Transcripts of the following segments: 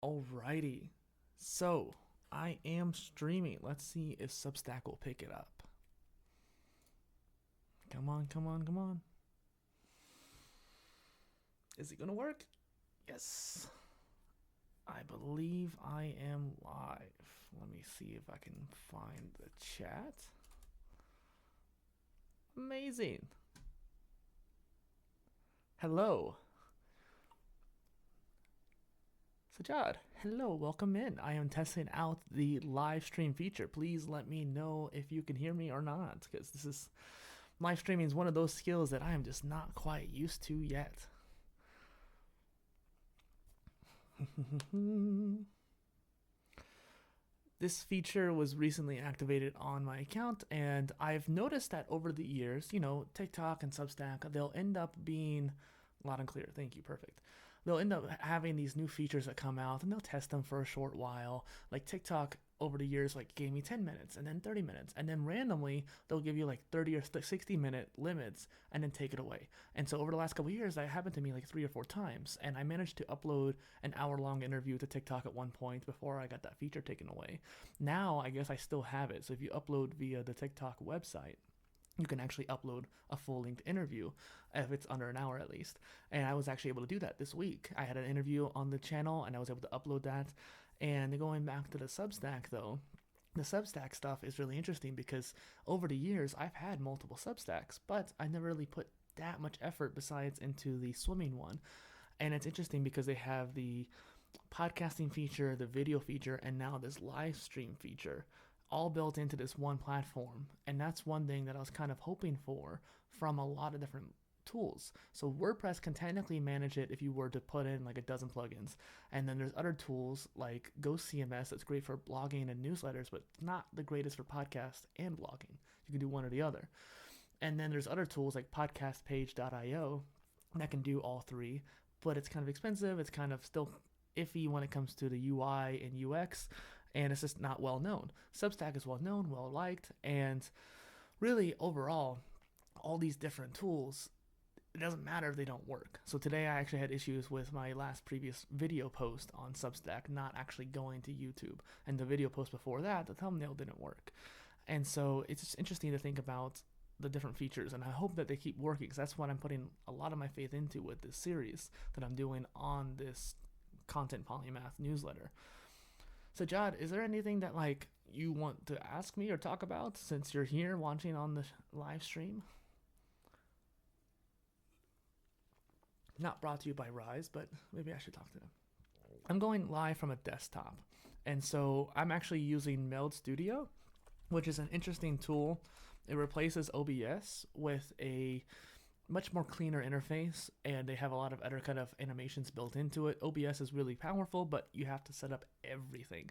Alrighty. So, I am streaming. Let's see if Substack will pick it up. Come on, come on, come on. Is it gonna work? Yes. I believe I am live. Let me see if I can find the chat. Amazing. Hello. Sajad, hello, welcome in. I am testing out the live stream feature. Please let me know if you can hear me or not, because this is live streaming is one of those skills that I am just not quite used to yet. This feature was recently activated on my account, and I've noticed that over the years, TikTok and Substack, they'll end up being loud and clear. Thank you, perfect. They'll end up having these new features that come out, and they'll test them for a short while. Like TikTok over the years, like gave me 10 minutes and then 30 minutes, and then randomly they'll give you like 30 or 60-minute limits and then take it away. And so over the last couple of years, that happened to me like 3 or 4 times, and I managed to upload an hour-long interview to TikTok at one point before I got that feature taken away. Now I guess I still have it. So if you upload via the TikTok website, you can actually upload a full length interview if it's under an hour at least. And I was actually able to do that this week. I had an interview on the channel and I was able to upload that. And going back to the Substack though, the Substack stuff is really interesting because over the years I've had multiple Substacks, but I never really put that much effort besides into the swimming one. And it's interesting because they have the podcasting feature, the video feature, and now this live stream feature all built into this one platform. And that's one thing that I was kind of hoping for from a lot of different tools. So WordPress can technically manage it if you were to put in like a dozen plugins. And then there's other tools like GhostCMS that's great for blogging and newsletters, but not the greatest for podcast and blogging. You can do one or the other. And then there's other tools like podcastpage.io that can do all three, but it's kind of expensive. It's kind of still iffy when it comes to the UI and UX, and it's just not well known. Substack is well known, well liked, and really overall, all these different tools, it doesn't matter if they don't work. So today I actually had issues with my last previous video post on Substack not actually going to YouTube, and the video post before that, the thumbnail didn't work. And so it's just interesting to think about the different features, and I hope that they keep working because that's what I'm putting a lot of my faith into with this series that I'm doing on this Content Polymath newsletter. So Jad, is there anything that like you want to ask me or talk about since you're here watching on the live stream? Not brought to you by Rise, but maybe I should talk to them. I'm going live from a desktop, and so I'm actually using Meld Studio, which is an interesting tool. It replaces OBS with a much more cleaner interface, and they have a lot of other kind of animations built into it. OBS is really powerful, but you have to set up everything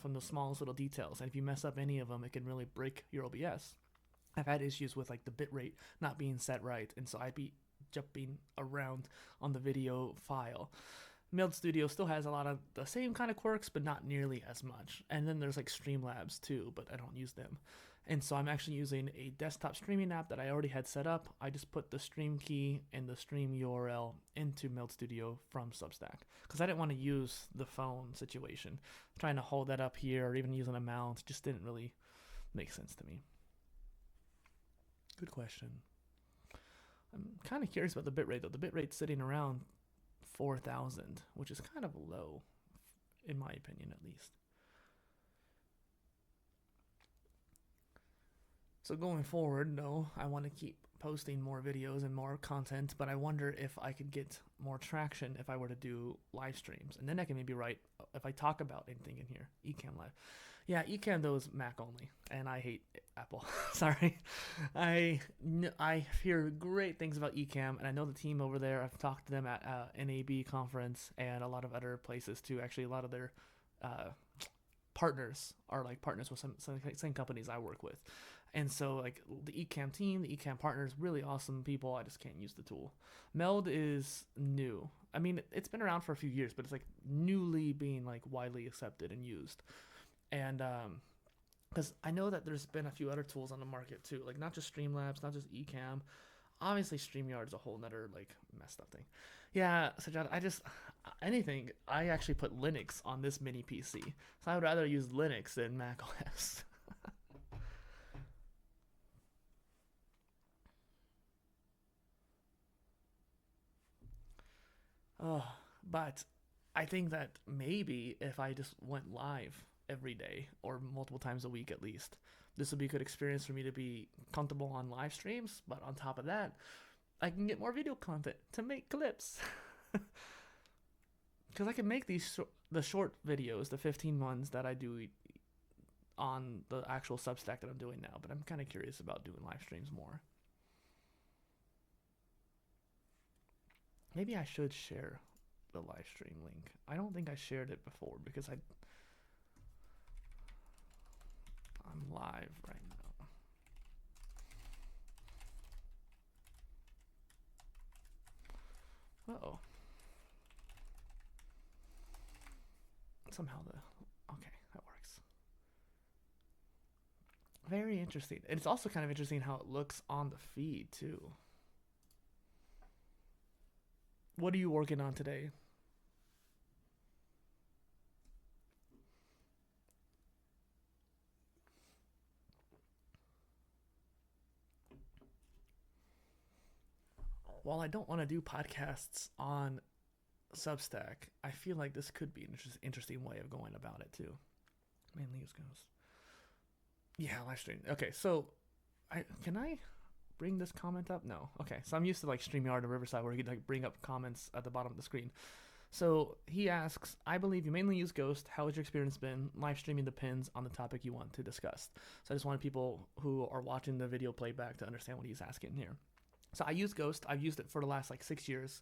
from the smallest little details, and if you mess up any of them, it can really break your OBS. I've had issues with like the bitrate not being set right, and so I'd be jumping around on the video file. Meld Studio still has a lot of the same kind of quirks, but not nearly as much. And then there's like Streamlabs too, but I don't use them. And so I'm actually using a desktop streaming app that I already had set up. I just put the stream key and the stream URL into Meld Studio from Substack because I didn't want to use the phone situation. Trying to hold that up here or even using a mount just didn't really make sense to me. Good question. I'm kind of curious about the bitrate though. The bitrate's sitting around 4,000, which is kind of low, in my opinion at least. So going forward, no, I want to keep posting more videos and more content, but I wonder if I could get more traction if I were to do live streams. And then I can maybe write, if I talk about anything in here, Ecamm Live. Yeah, Ecamm though is Mac only, and I hate Apple. Sorry. I hear great things about Ecamm, and I know the team over there. I've talked to them at NAB conference and a lot of other places too. Actually, a lot of their partners are like partners with some same companies I work with. And so like the Ecamm team, the Ecamm partners, really awesome people. I just can't use the tool. Meld is new. I mean, it's been around for a few years, but it's like newly being like widely accepted and used. And because I know that there's been a few other tools on the market too, like not just Streamlabs, not just Ecamm. Obviously, StreamYard is a whole nother like messed up thing. Yeah, so John, I just anything. I actually put Linux on this mini PC, so I would rather use Linux than Mac OS. Oh, but I think that maybe if I just went live every day or multiple times a week at least, this would be a good experience for me to be comfortable on live streams. But on top of that, I can get more video content to make clips because I can make the short videos, the 15 ones that I do on the actual Substack that I'm doing now. But I'm kind of curious about doing live streams more. Maybe I should share the live stream link. I don't think I shared it before because I'm live right now. Oh, somehow the okay, that works. Very interesting. And it's also kind of interesting how it looks on the feed too. What are you working on today? While I don't want to do podcasts on Substack, I feel like this could be an interesting way of going about it too. Mainly use Ghost. Yeah, live stream. Okay, so I bring this comment up? No. Okay, so I'm used to like StreamYard and Riverside where you can like bring up comments at the bottom of the screen. So he asks, I believe you mainly use Ghost. How has your experience been? Live streaming depends on the topic you want to discuss. So I just wanted people who are watching the video playback to understand what he's asking here. So I use Ghost. I've used it for the last like 6 years,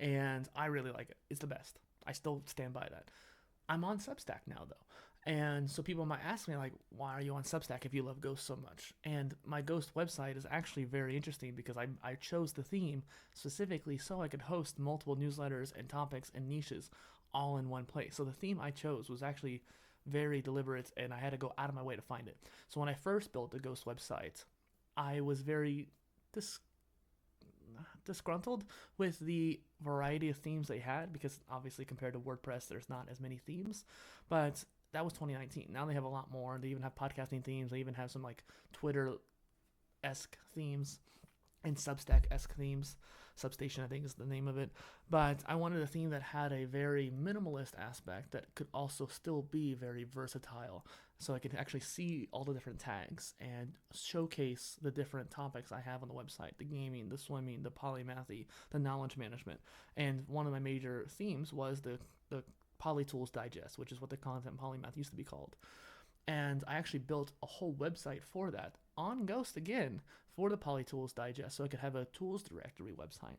and I really like it. It's the best. I still stand by that. I'm on Substack now though. And so people might ask me like, why are you on Substack if you love Ghost so much? And my Ghost website is actually very interesting because I chose the theme specifically so I could host multiple newsletters and topics and niches all in one place. So the theme I chose was actually very deliberate and I had to go out of my way to find it. So when I first built the Ghost website, I was very dis- disgruntled with the variety of themes they had because obviously compared to WordPress, there's not as many themes. But that was 2019. Now they have a lot more. They even have podcasting themes. They even have some like Twitter esque themes and Substack esque themes. Substation, I think, is the name of it. But I wanted a theme that had a very minimalist aspect that could also still be very versatile. So I could actually see all the different tags and showcase the different topics I have on the website: the gaming, the swimming, the polymathy, the knowledge management. And one of my major themes was the Poly Tools Digest, which is what the content polymath used to be called. And I actually built a whole website for that on Ghost again for the PolyTools Digest so I could have a tools directory website.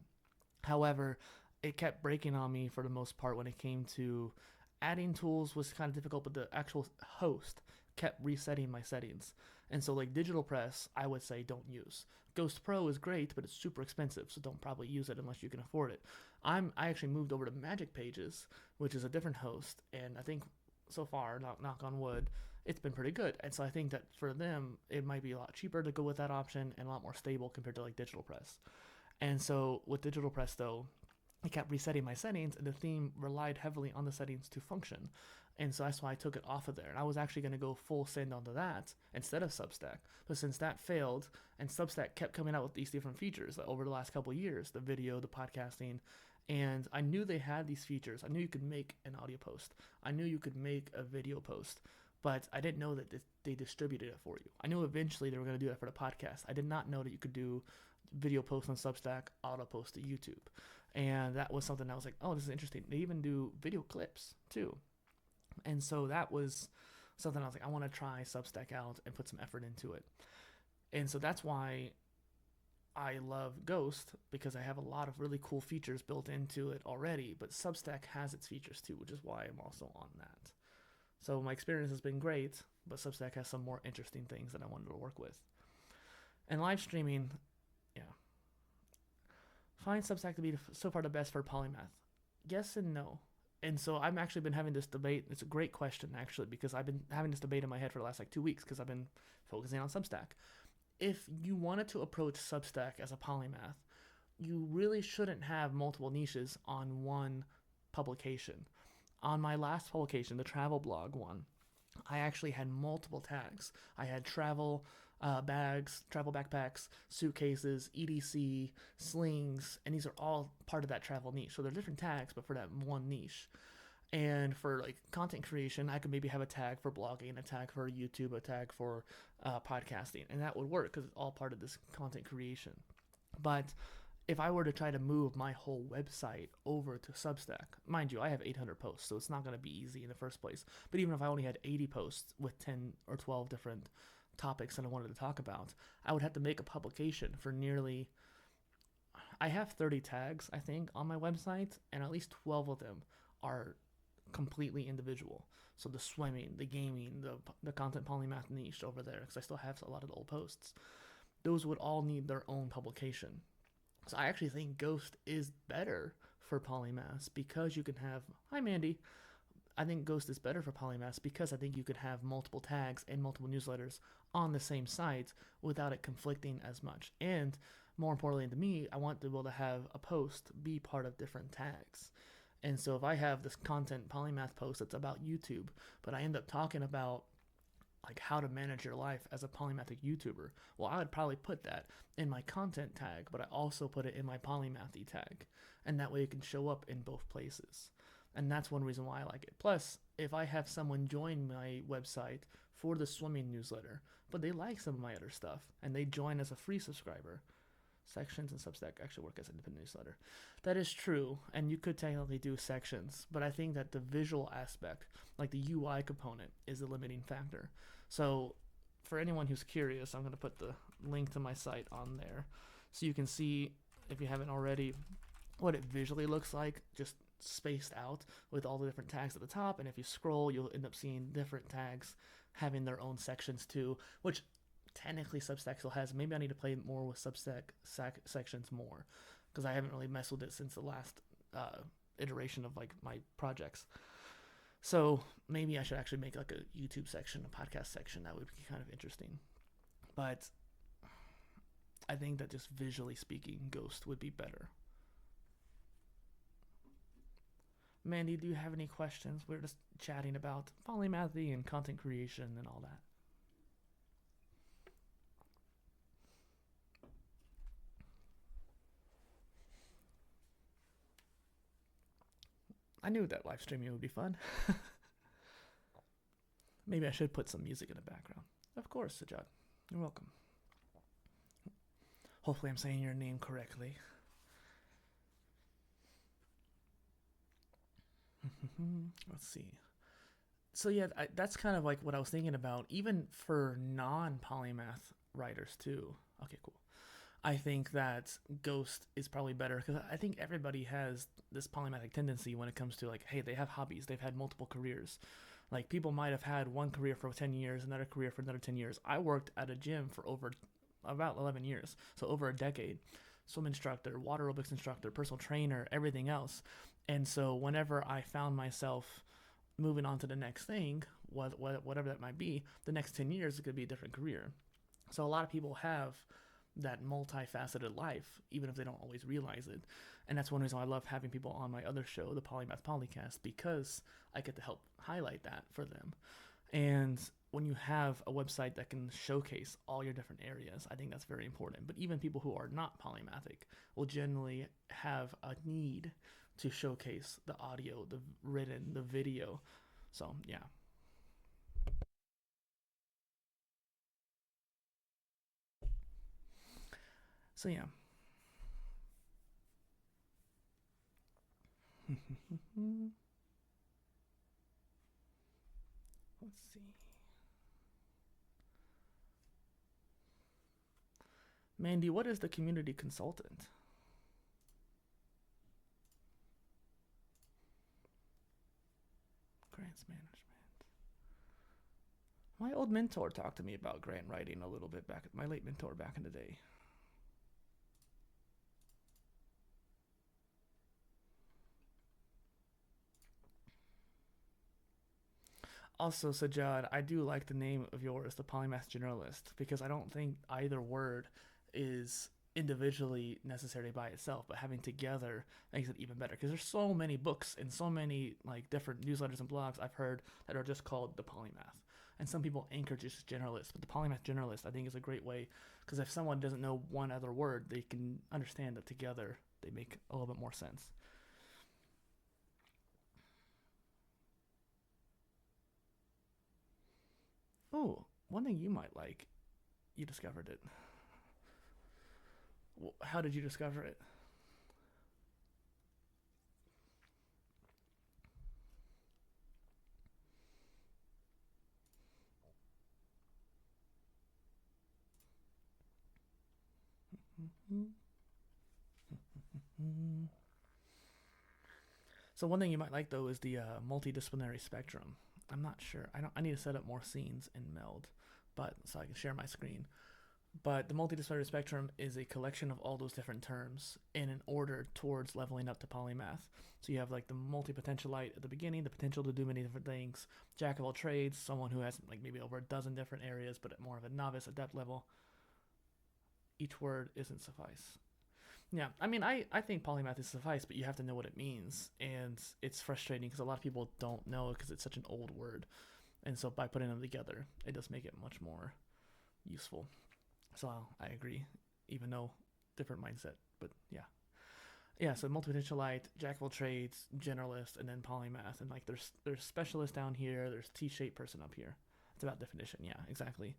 However, it kept breaking on me for the most part when it came to adding tools was kind of difficult, but the actual host kept resetting my settings. And so like Digital Press, I would say don't use. Ghost Pro is great, but it's super expensive, so don't probably use it unless you can afford it. I actually moved over to Magic Pages, which is a different host, and I think so far, knock on wood, it's been pretty good. And so I think that for them, it might be a lot cheaper to go with that option and a lot more stable compared to like Digital Press. And so with Digital Press, though, I kept resetting my settings, and the theme relied heavily on the settings to function. And so that's why I took it off of there. And I was actually going to go full send onto that instead of Substack. But since that failed, and Substack kept coming out with these different features over the last couple of years, the video, the podcasting, and I knew they had these features. I knew you could make an audio post. I knew you could make a video post, but I didn't know that they distributed it for you. I knew eventually they were going to do that for the podcast. I did not know that you could do video posts on Substack, auto post to YouTube. And that was something I was like, oh, this is interesting. They even do video clips too. And so that was something I was like, I want to try Substack out and put some effort into it. And so that's why I love Ghost, because I have a lot of really cool features built into it already, but Substack has its features too, which is why I'm also on that. So my experience has been great, but Substack has some more interesting things that I wanted to work with. And live streaming, yeah. Find Substack to be so far the best for Polymath. Yes and no. And so I've actually been having this debate. It's a great question, actually, because I've been having this debate in my head for the last like 2 weeks because I've been focusing on Substack. If you wanted to approach Substack as a polymath, you really shouldn't have multiple niches on one publication. On my last publication, the travel blog one, I actually had multiple tags. I had travel bags, travel backpacks, suitcases, EDC, slings, and these are all part of that travel niche. So they're different tags, but for that one niche. And for like content creation, I could maybe have a tag for blogging, a tag for YouTube, a tag for podcasting, and that would work because it's all part of this content creation. But if I were to try to move my whole website over to Substack, mind you, I have 800 posts, so it's not going to be easy in the first place. But even if I only had 80 posts with 10 or 12 different topics that I wanted to talk about, I would have to make a publication for nearly. I have 30 tags, I think, on my website, and at least 12 of them are completely individual. So the swimming, the gaming, the content polymath niche over there, because I still have a lot of the old posts, those would all need their own publication. So I actually think Ghost is better for polymaths because you can have. Hi, Mandy. I think Ghost is better for polymaths because I think you could have multiple tags and multiple newsletters on the same site without it conflicting as much. And more importantly to me, I want to be able to have a post be part of different tags. And so if I have this content polymath post that's about YouTube, but I end up talking about like how to manage your life as a polymathic YouTuber, well, I would probably put that in my content tag, but I also put it in my polymathy tag. And that way it can show up in both places. And that's one reason why I like it. Plus, if I have someone join my website for the swimming newsletter, but they like some of my other stuff, and they join as a free subscriber, sections and Substack actually work as an independent newsletter. That is true, and you could technically do sections, but I think that the visual aspect, like the UI component, is the limiting factor. So, for anyone who's curious, I'm going to put the link to my site on there so you can see, if you haven't already, what it visually looks like, just spaced out with all the different tags at the top. And if you scroll, you'll end up seeing different tags having their own sections too, which technically Substack still has. Maybe I need to play more with Substack sections more because I haven't really messed with it since the last iteration of like my projects. So maybe I should actually make like a YouTube section, a podcast section. That would be kind of interesting. But I think that just visually speaking, Ghost would be better. Mandy, do you have any questions? We're just chatting about polymathy and content creation and all that. I knew that live streaming would be fun. Maybe I should put some music in the background. Of course, Sajad. You're welcome. Hopefully I'm saying your name correctly. Let's see. So yeah, that's kind of like what I was thinking about, even for non-polymath writers too. Okay, cool. I think that Ghost is probably better because I think everybody has this polymathic tendency when it comes to like, hey, they have hobbies, they've had multiple careers. Like people might have had one career for 10 years, another career for another 10 years. I worked at a gym for over about 11 years, so over a decade. Swim instructor, water aerobics instructor, personal trainer, everything else. And so whenever I found myself moving on to the next thing, whatever that might be, the next 10 years it could be a different career. So a lot of people have that multifaceted life, even if they don't always realize it. And that's one reason why I love having people on my other show, the Polymath Polycast, because I get to help highlight that for them. And when you have a website that can showcase all your different areas, I think that's very important. But even people who are not polymathic will generally have a need to showcase the audio, the written, the video. So, yeah. So, yeah. Let's see. Mandy, what is the community consultant? Grants management. My old mentor talked to me about grant writing a little bit back, my late mentor back in the day. Also, Sajad, I do like the name of yours, the Polymath Generalist, because I don't think either word is individually necessary by itself, but having together makes it even better, because there's so many books and so many like different newsletters and blogs I've heard that are just called the polymath, and some people anchor just generalist, but the polymath generalist I think is a great way, because if someone doesn't know one other word, they can understand that together they make a little bit more sense. Oh, one thing you might like, you discovered it. How did you discover it? So one thing you might like though is the multidisciplinary spectrum. I'm not sure. I need to set up more scenes in Meld, but so I can share my screen. But the multidisciplinary spectrum is a collection of all those different terms in an order towards leveling up to polymath. So you have like the multi-potentialite at the beginning, the potential to do many different things, jack of all trades, someone who has like maybe over a dozen different areas, but at more of a novice adept level. Each word isn't suffice. Yeah, I mean, I think polymath is suffice, but you have to know what it means, and it's frustrating because a lot of people don't know it because it's such an old word, and so by putting them together, it does make it much more useful. So I agree, even though different mindset, but yeah. So multi-potentialite, jack of all trades, generalist, and then polymath, and like there's specialist down here, there's T-shaped person up here. It's about definition, yeah, exactly.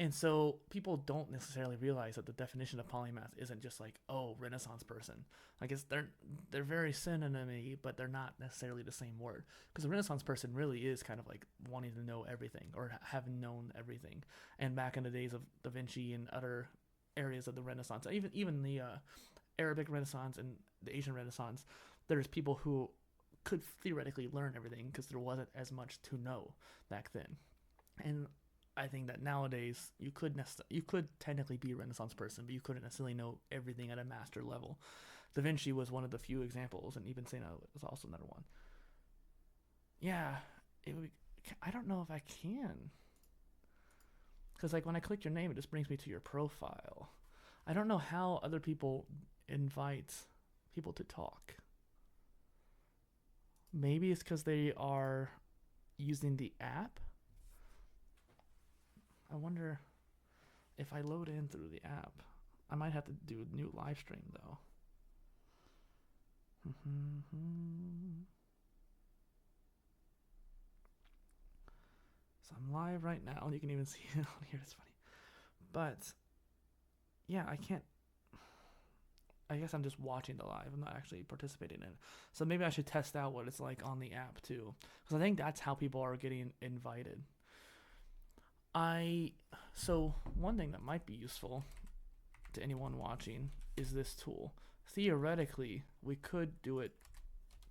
And so people don't necessarily realize that the definition of polymath isn't just like, oh, Renaissance person. I guess they're very synonymy, but they're not necessarily the same word. Because a Renaissance person really is kind of like wanting to know everything or have known everything. And back in the days of Da Vinci and other areas of the Renaissance, even the Arabic Renaissance and the Asian Renaissance, there's people who could theoretically learn everything because there wasn't as much to know back then. And I think that nowadays you could technically be a Renaissance person, but you couldn't necessarily know everything at a master level. Da Vinci was one of the few examples, and even Saint was also another one. Yeah, it would. I don't know if I can, because like when I click your name, it just brings me to your profile. I don't know how other people invite people to talk. Maybe it's because they are using the app. I wonder if I load in through the app. I might have to do a new live stream though. So I'm live right now, and you can even see it on here. It's funny, but yeah, I can't. I guess I'm just watching the live. I'm not actually participating in it. So maybe I should test out what it's like on the app too, because I think that's how people are getting invited. So one thing that might be useful to anyone watching is this tool. Theoretically, we could do it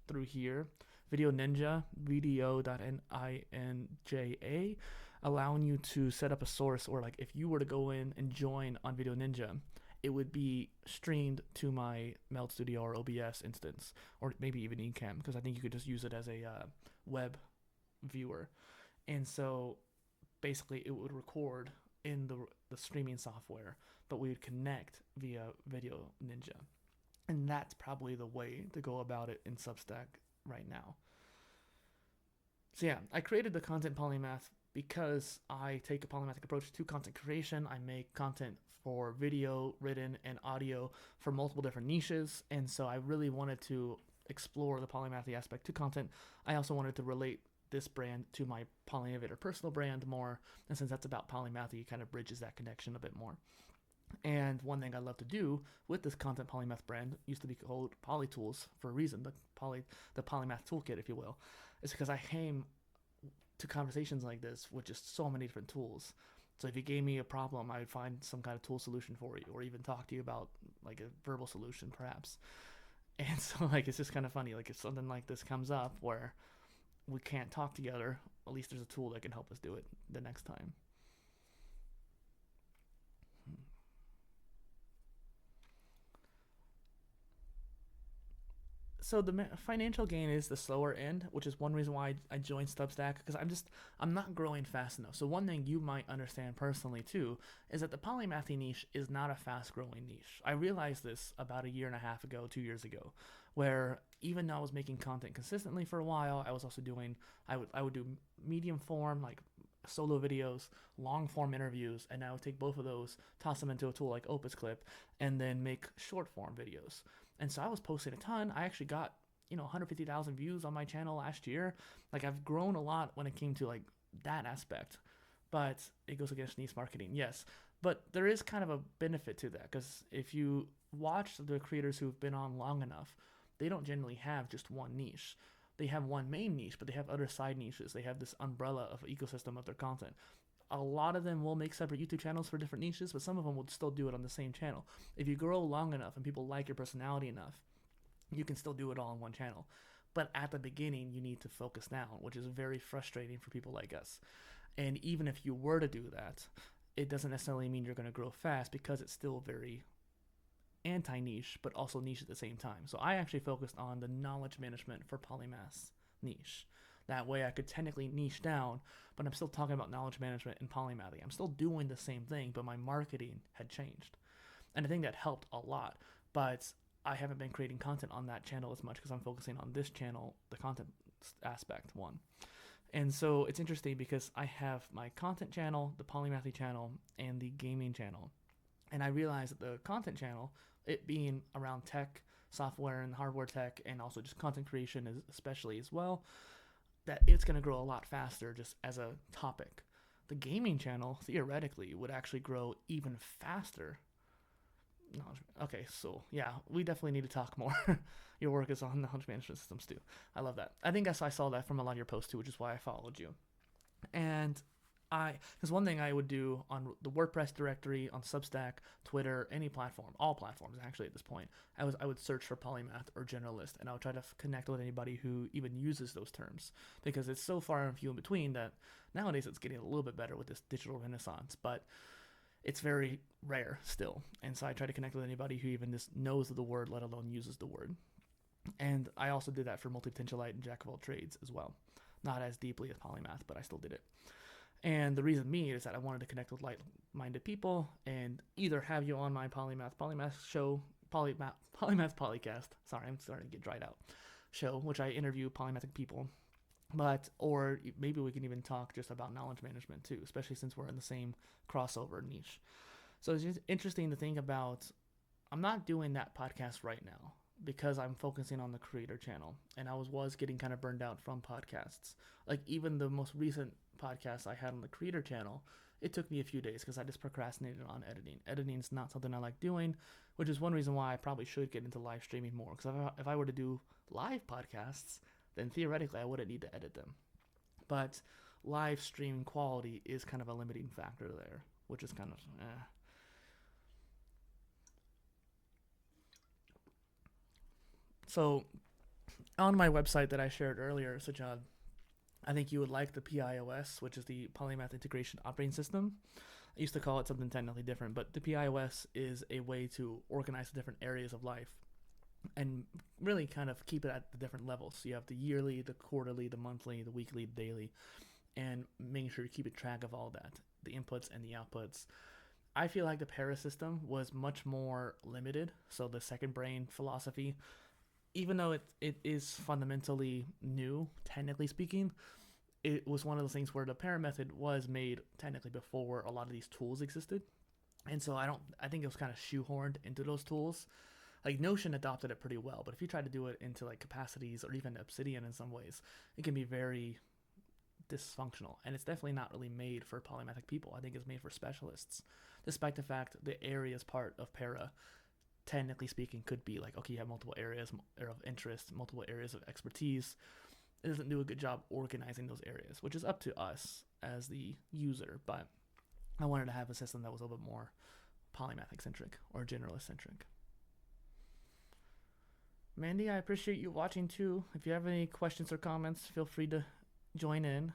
through here. Video Ninja, video.ninja, allowing you to set up a source, or like if you were to go in and join on Video Ninja, it would be streamed to my Meld Studio or OBS instance, or maybe even Ecamm, because I think you could just use it as a web viewer. And so basically it would record in the streaming software, but we would connect via Video Ninja. And that's probably the way to go about it in Substack right now. So yeah, I created the content polymath because I take a polymathic approach to content creation. I make content for video, written, and audio for multiple different niches. And so I really wanted to explore the polymathy aspect to content. I also wanted to relate this brand to my PolyInnovator personal brand more. And since that's about polymathy, it kind of bridges that connection a bit more. And one thing I love to do with this content polymath brand, used to be called PolyTools for a reason, the polymath toolkit, if you will, is because I came to conversations like this with just so many different tools. So if you gave me a problem, I would find some kind of tool solution for you, or even talk to you about like a verbal solution, perhaps. And so like it's just kind of funny, like if something like this comes up where we can't talk together, at least there's a tool that can help us do it the next time. So the financial gain is the slower end, which is one reason why I joined Substack, because I'm not growing fast enough. So one thing you might understand personally too is that the polymathy niche is not a fast growing niche. I realized this about a year and a half ago, 2 years ago, where even though I was making content consistently for a while, I was also doing I would do medium form, like solo videos, long form interviews, and I would take both of those, toss them into a tool like Opus Clip, and then make short form videos. And so I was posting a ton. I actually got 150,000 views on my channel last year. Like, I've grown a lot when it came to like that aspect, but it goes against niche marketing, yes. But there is kind of a benefit to that, because if you watch the creators who've been on long enough, they don't generally have just one niche. They have one main niche, but they have other side niches. They have this umbrella of ecosystem of their content. A lot of them will make separate YouTube channels for different niches, but some of them will still do it on the same channel. If you grow long enough and people like your personality enough, you can still do it all on one channel. But at the beginning, you need to focus down, which is very frustrating for people like us. And even if you were to do that, it doesn't necessarily mean you're going to grow fast, because it's still very anti-niche, but also niche at the same time. So I actually focused on the knowledge management for Polymath niche. That way I could technically niche down, but I'm still talking about knowledge management and polymathy. I'm still doing the same thing, but my marketing had changed. And I think that helped a lot. But I haven't been creating content on that channel as much, because I'm focusing on this channel, the content aspect one. And so it's interesting, because I have my content channel, the polymathy channel, and the gaming channel. And I realized that the content channel, it being around tech, software and hardware tech, and also just content creation especially as well, that it's going to grow a lot faster just as a topic. The gaming channel, theoretically, would actually grow even faster. No, okay, so yeah, we definitely need to talk more. Your work is on knowledge management systems too. I love that. I think I saw that from a lot of your posts too, which is why I followed you. And because one thing I would do on the WordPress directory, on Substack, Twitter, any platform, all platforms actually at this point, I would search for polymath or generalist, and I would try to connect with anybody who even uses those terms, because it's so far and few in between that nowadays it's getting a little bit better with this digital renaissance, but it's very rare still. And so I try to connect with anybody who even just knows the word, let alone uses the word. And I also did that for multi-potentialite and jack of all trades as well. Not as deeply as polymath, but I still did it. And the reason is that I wanted to connect with like-minded people and either have you on my Polymath show, Polymath Polycast. Sorry, I'm starting to get dried out. Show, which I interview polymathic people. Or maybe we can even talk just about knowledge management too, especially since we're in the same crossover niche. So it's just interesting to think about. I'm not doing that podcast right now because I'm focusing on the creator channel, and I was getting kind of burned out from podcasts. Like, even the most recent podcast I had on the creator channel, it took me a few days because I just procrastinated on editing. Editing is not something I like doing, which is one reason why I probably should get into live streaming more. Because if I were to do live podcasts, then theoretically I wouldn't need to edit them. But live stream quality is kind of a limiting factor there, which is kind of So on my website that I shared earlier, Sajad, I think you would like the PIOS, which is the Polymath Integration Operating System. I used to call it something technically different, but the PIOS is a way to organize the different areas of life and really kind of keep it at the different levels. So you have the yearly, the quarterly, the monthly, the weekly, the daily, and making sure you keep track of all that, the inputs and the outputs. I feel like the Para system was much more limited. So the second brain philosophy, even though it is fundamentally new, technically speaking, it was one of those things where the Para method was made technically before a lot of these tools existed. And so I think it was kind of shoehorned into those tools. Like, Notion adopted it pretty well, but if you try to do it into like Capacities or even Obsidian in some ways, it can be very dysfunctional. And it's definitely not really made for polymathic people. I think it's made for specialists, despite the fact the areas part of Para, technically speaking, could be like, okay, you have multiple areas of interest, multiple areas of expertise. It doesn't do a good job organizing those areas, which is up to us as the user. But I wanted to have a system that was a little bit more polymathic centric or generalist centric. Mandy, I appreciate you watching too. If you have any questions or comments, feel free to join in.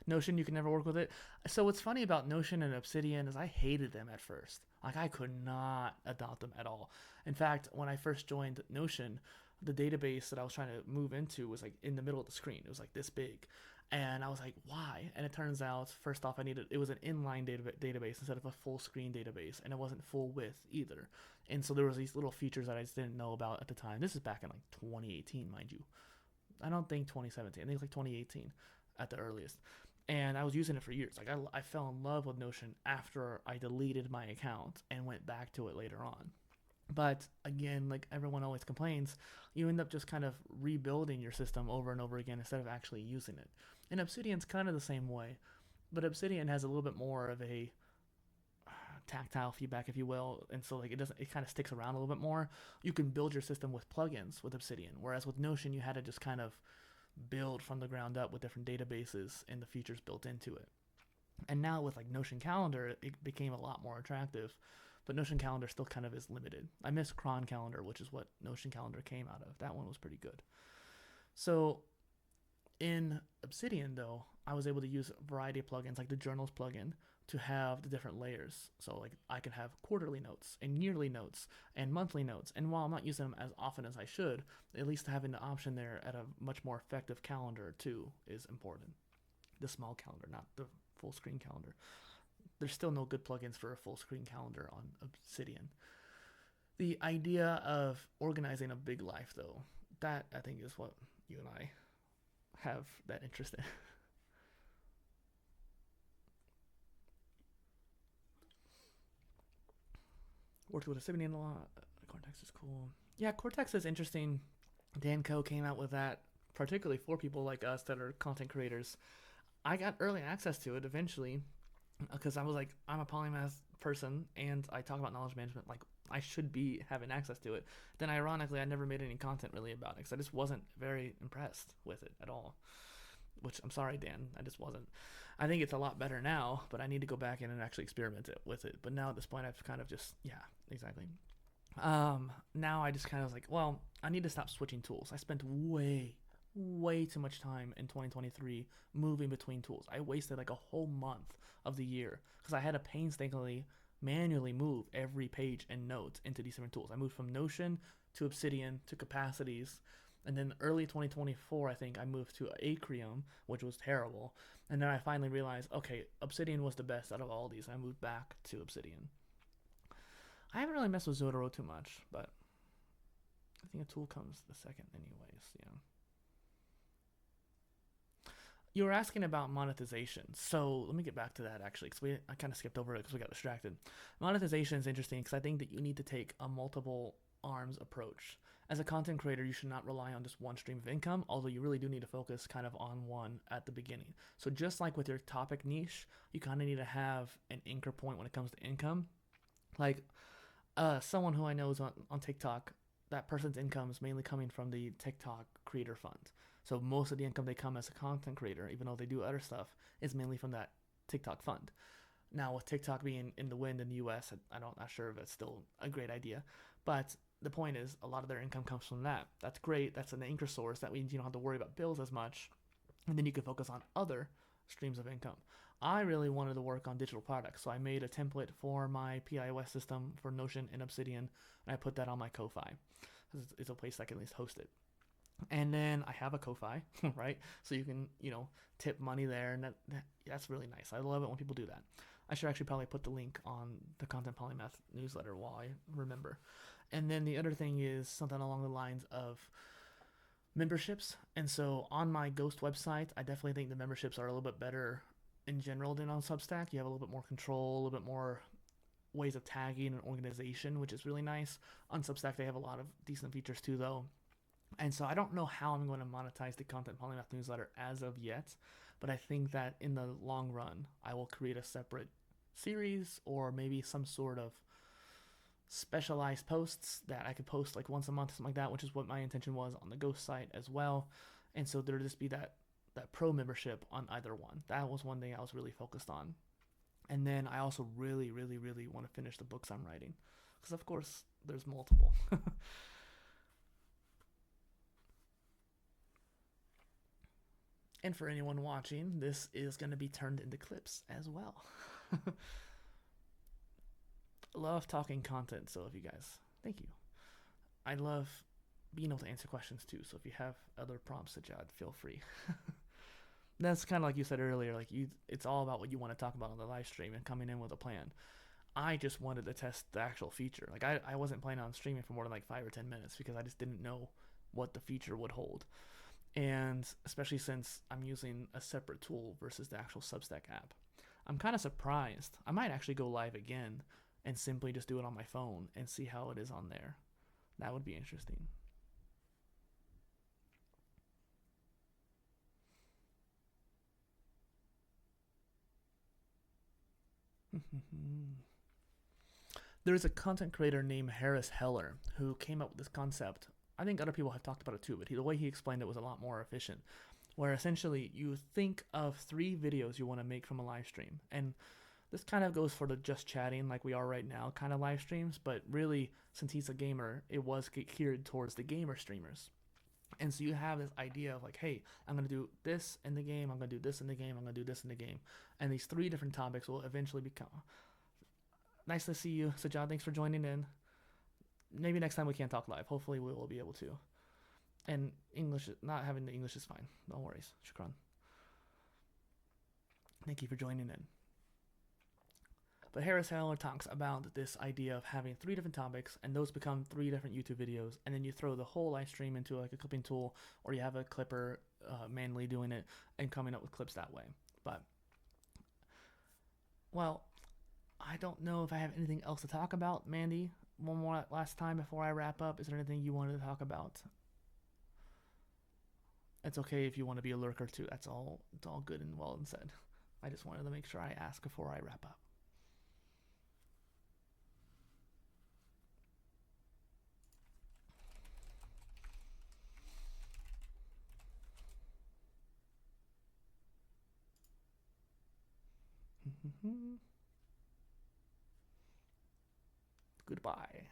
Notion, you can never work with it. So what's funny about Notion and Obsidian is I hated them at first. Like, I could not adopt them at all. In fact, when I first joined Notion, the database that I was trying to move into was like in the middle of the screen. It was like this big. And I was like, why? And it turns out, first off, it was an inline database instead of a full screen database, and it wasn't full width either. And so there was these little features that I just didn't know about at the time. This is back in like 2018, mind you. I don't think 2017. I think it's like 2018 at the earliest. And I was using it for years. Like I fell in love with Notion after I deleted my account and went back to it later on. But again, like everyone always complains, you end up just kind of rebuilding your system over and over again instead of actually using it. And Obsidian's kind of the same way, but Obsidian has a little bit more of a tactile feedback, if you will, and so like it kind of sticks around a little bit more. You can build your system with plugins with Obsidian, whereas with Notion you had to just kind of build from the ground up with different databases and the features built into it. And now with like Notion Calendar, it became a lot more attractive, but Notion Calendar still kind of is limited. I miss Cron Calendar, which is what Notion Calendar came out of. That one was pretty good. So in Obsidian, though, I was able to use a variety of plugins, like the Journals plugin, to have the different layers. So like I can have quarterly notes and yearly notes and monthly notes. And while I'm not using them as often as I should, at least having the option there at a much more effective calendar too is important. The small calendar, not the full screen calendar. There's still no good plugins for a full screen calendar on Obsidian. The idea of organizing a big life, though, that I think is what you and I have that interest in. Worked with Obsidian a lot. Cortex is cool. Yeah, Cortex is interesting. Dan Coe came out with that, particularly for people like us that are content creators. I got early access to it eventually because I was like, I'm a polymath person and I talk about knowledge management. Like, I should be having access to it. Then, ironically, I never made any content really about it because I just wasn't very impressed with it at all. Which I'm sorry, Dan, I just wasn't. I think it's a lot better now, but I need to go back in and actually experiment with it. But now at this point, I've kind of just, yeah, exactly. Now I just kind of was like, well, I need to stop switching tools. I spent way too much time in 2023 moving between tools. I wasted like a whole month of the year because I had to painstakingly manually move every page and note into these different tools. I moved from Notion to Obsidian to Capacities. And then early 2024, I think I moved to Acrium, which was terrible. And then I finally realized, okay, Obsidian was the best out of all these. I moved back to Obsidian. I haven't really messed with Zotero too much, but I think a tool comes the second anyways, yeah. You were asking about monetization. So let me get back to that actually, because I kind of skipped over it because we got distracted. Monetization is interesting because I think that you need to take a multiple arms approach. As a content creator, you should not rely on just one stream of income, although you really do need to focus kind of on one at the beginning. So just like with your topic niche, you kind of need to have an anchor point when it comes to income. Like someone who I know is on TikTok, that person's income is mainly coming from the TikTok creator fund. So most of the income they come as a content creator, even though they do other stuff, is mainly from that TikTok fund. Now with TikTok being in the wind in the US, I'm not sure if it's still a great idea. But the point is a lot of their income comes from that. That's great. That's an anchor source. That means you don't have to worry about bills as much. And then you can focus on other streams of income. I really wanted to work on digital products, so I made a template for my PIOS system for Notion and Obsidian, and I put that on my Ko-Fi. It's a place I can at least host it. And then I have a Ko-Fi, right? So you can, tip money there, and that's really nice. I love it when people do that. I should actually probably put the link on the Content Polymath newsletter while I remember. And then the other thing is something along the lines of memberships. And so on my Ghost website, I definitely think the memberships are a little bit better in general than on Substack. You have a little bit more control, a little bit more ways of tagging and organization, which is really nice. On Substack, they have a lot of decent features too, though. And so I don't know how I'm going to monetize the Content Polymath newsletter as of yet, but I think that in the long run, I will create a separate series or maybe some sort of specialized posts that I could post like once a month, something like that, which is what my intention was on the Ghost site as well. And so there'll just be that pro membership on either one. That was one thing I was really focused on. And then I also really want to finish the books I'm writing, because of course there's multiple. And for anyone watching, this is going to be turned into clips as well. Love talking content, so if you guys, thank you. I love being able to answer questions too. So if you have other prompts, Sajad, feel free. That's kind of like you said earlier. Like it's all about what you want to talk about on the live stream and coming in with a plan. I just wanted to test the actual feature. Like I wasn't planning on streaming for more than like 5 or 10 minutes because I just didn't know what the feature would hold. And especially since I'm using a separate tool versus the actual Substack app, I'm kind of surprised. I might actually go live again and simply just do it on my phone and see how it is on there. That would be interesting. There's a content creator named Harris Heller who came up with this concept. I think other people have talked about it too, but the way he explained it was a lot more efficient. Where essentially you think of 3 videos you want to make from a live stream, and this kind of goes for the just chatting like we are right now kind of live streams, but really, since he's a gamer, it was geared towards the gamer streamers. And so you have this idea of like, hey, I'm going to do this in the game, I'm going to do this in the game, I'm going to do this in the game. And these 3 different topics will eventually become. Nice to see you, Sajad. Thanks for joining in. Maybe next time we can't talk live. Hopefully we will be able to. And English, not having the English is fine. No worries. Shukran. Thank you for joining in. But Harris Heller talks about this idea of having 3 different topics, and those become 3 different YouTube videos, and then you throw the whole live stream into like a clipping tool, or you have a clipper manually doing it and coming up with clips that way. But, well, I don't know if I have anything else to talk about, Mandy. One more last time before I wrap up. Is there anything you wanted to talk about? It's okay if you want to be a lurker too. That's all. It's all good and well and said. I just wanted to make sure I ask before I wrap up. Goodbye.